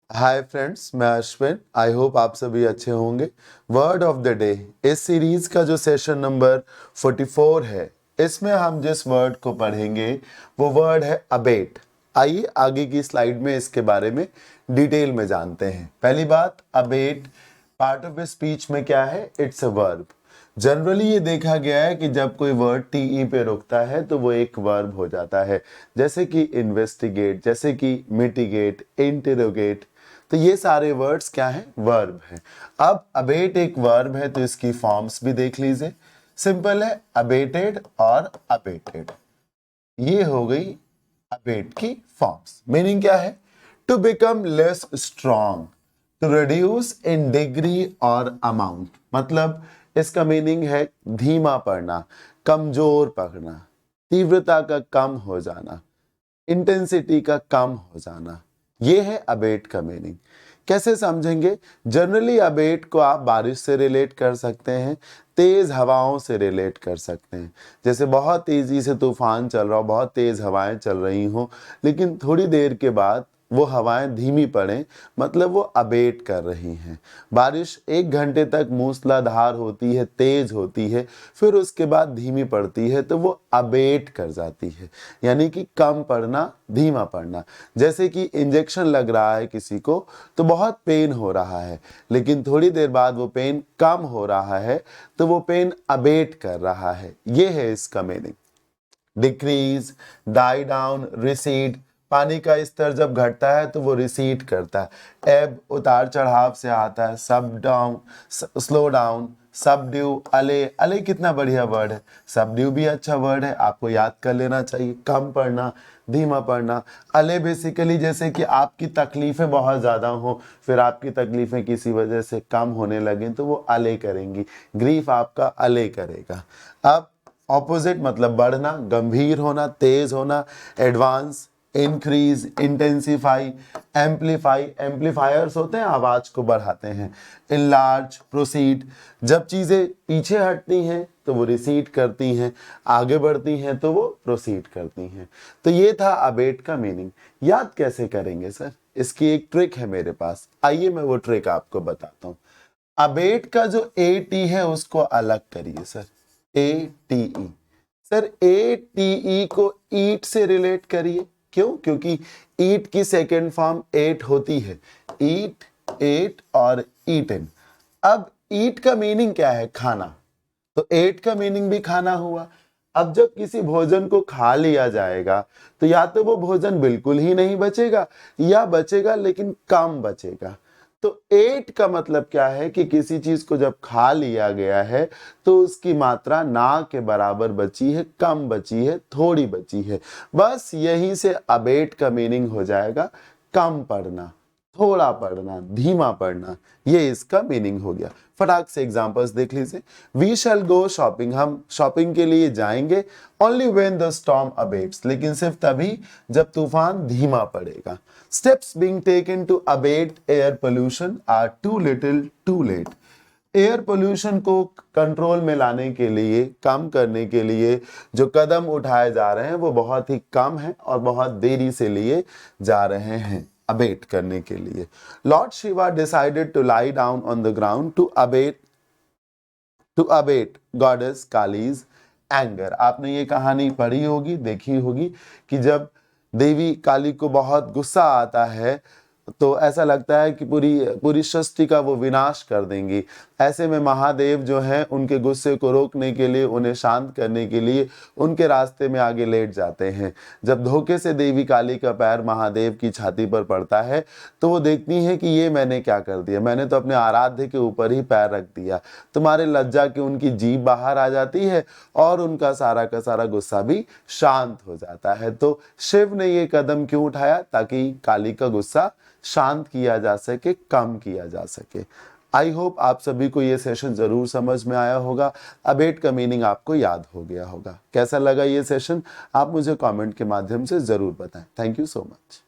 Hi friends, मैं Ashwin. I hope आप सभी अच्छे होंगे। वर्ड ऑफ द डे, इस सीरीज का जो सेशन नंबर 44 है, इसमें हम जिस वर्ड को पढ़ेंगे वो वर्ड है अबेट। आइए आगे की स्लाइड में इसके बारे में डिटेल में जानते हैं। पहली बात, अबेट पार्ट ऑफ स्पीच में क्या है? It's a verb. जनरली ये देखा गया है कि जब कोई वर्ड टी पे रुकता है तो वो एक वर्ब हो जाता है, जैसे कि इन्वेस्टिगेट, जैसे कि मिटिगेट, इंटेरोगेट। तो ये सारे वर्ड्स क्या हैं? वर्ब हैं। अब अबेट एक वर्ब है तो इसकी फॉर्म्स भी देख लीजिए। सिंपल है, अबेटेड और अबेटेड। ये हो गई अबेट की फॉर्म्स। मीनिंग क्या है? To become less strong, to reduce in degree और अमाउंट। मतलब इसका मीनिंग है धीमा पड़ना, कमजोर पड़ना, तीव्रता का कम हो जाना, इंटेंसिटी का कम हो जाना। ये है अबेट का मीनिंग। कैसे समझेंगे? जनरली अबेट को आप बारिश से रिलेट कर सकते हैं, तेज हवाओं से रिलेट कर सकते हैं। जैसे बहुत तेजी से तूफान चल रहा हो, बहुत तेज हवाएं चल रही हो, लेकिन थोड़ी देर के बाद वो हवाएं धीमी पड़े, मतलब वो अबेट कर रही हैं। बारिश 1 घंटे तक मूसलाधार होती है, तेज होती है, फिर उसके बाद धीमी पड़ती है तो वो अबेट कर जाती है, यानी कि कम पड़ना, धीमा पड़ना। जैसे कि इंजेक्शन लग रहा है किसी को तो बहुत पेन हो रहा है, लेकिन थोड़ी देर बाद वो पेन कम हो रहा है तो वो पेन अबेट कर रहा है। ये है इसका meaning. Decrease, die down, recede. पानी का स्तर जब घटता है तो वो रिसीड करता है। एब उतार चढ़ाव से आता है। सब डाउन, स्लो डाउन, सबड्यू, अले। अले कितना बढ़िया वर्ड है। सबड्यू भी अच्छा वर्ड है, आपको याद कर लेना चाहिए। कम पड़ना, धीमा पड़ना। अले बेसिकली जैसे कि आपकी तकलीफें बहुत ज़्यादा हो, फिर आपकी तकलीफें किसी वजह से कम होने लगें तो वो अले करेंगी। ग्रीफ आपका अले करेगा। अब ऑपोजिट मतलब बढ़ना, गंभीर होना, तेज होना। Advance, increase, intensify, amplify. Amplifiers होते हैं, आवाज को बढ़ाते हैं। Enlarge, proceed. जब चीजें पीछे हटती हैं तो वो रिसीड करती हैं, आगे बढ़ती हैं तो वो प्रोसीड करती हैं। तो ये था अबेट का मीनिंग। याद कैसे करेंगे सर? इसकी एक ट्रिक है मेरे पास, आइए मैं वो ट्रिक आपको बताता हूँ। अबेट का जो ए टी है उसको अलग करिए sir. A T E. Sir A T E को ईट से रिलेट करिए। क्यों? क्योंकि ईट की सेकेंड फॉर्म एट होती है। ईट, एट और ईटन। अब ईट का मीनिंग क्या है? खाना। तो एट का मीनिंग भी खाना हुआ। अब जब किसी भोजन को खा लिया जाएगा तो या तो वो भोजन बिल्कुल ही नहीं बचेगा, या बचेगा लेकिन कम बचेगा। तो एट का मतलब क्या है कि किसी चीज को जब खा लिया गया है तो उसकी मात्रा ना के बराबर बची है, कम बची है, थोड़ी बची है। बस यहीं से अबेट का मीनिंग हो जाएगा कम पड़ना, थोड़ा पढ़ना, धीमा पढ़ना। ये इसका मीनिंग हो गया। फटाक से एग्जांपल्स देख लीजिए। वी शैल गो शॉपिंग, हम शॉपिंग के लिए जाएंगे। Only when the storm abates, लेकिन सिर्फ तभी जब तूफान धीमा पड़ेगा। Steps being taken to abate air pollution are too little too late. Air pollution को कंट्रोल में लाने के लिए, कम करने के लिए जो कदम उठाए जा रहे हैं वो बहुत ही कम है और बहुत देरी से लिए जा रहे हैं अबेट करने के लिए। Lord Shiva decided to lie down on the ground to abate goddess Kali's anger. आपने ये कहानी पढ़ी होगी, देखी होगी कि जब देवी काली को बहुत गुस्सा आता है तो ऐसा लगता है कि पूरी पूरी सृष्टि का वो विनाश कर देंगी। ऐसे में महादेव जो हैं उनके गुस्से को रोकने के लिए, उन्हें शांत करने के लिए उनके रास्ते में आगे लेट जाते हैं। जब धोखे से देवी काली का पैर महादेव की छाती पर पड़ता है तो वो देखती हैं कि ये मैंने क्या कर दिया, मैंने तो अपने आराध्य के ऊपर ही पैर रख दिया। तुम्हारे लज्जा की उनकी जीभ बाहर आ जाती है और उनका सारा का सारा गुस्सा भी शांत हो जाता है। तो शिव ने ये कदम क्यों उठाया? ताकि काली का गुस्सा शांत किया जा सके, कम किया जा सके। आई होप आप सभी को ये सेशन जरूर समझ में आया होगा। अबेट का मीनिंग आपको याद हो गया होगा। कैसा लगा ये सेशन? आप मुझे कमेंट के माध्यम से जरूर बताएं। Thank you so much.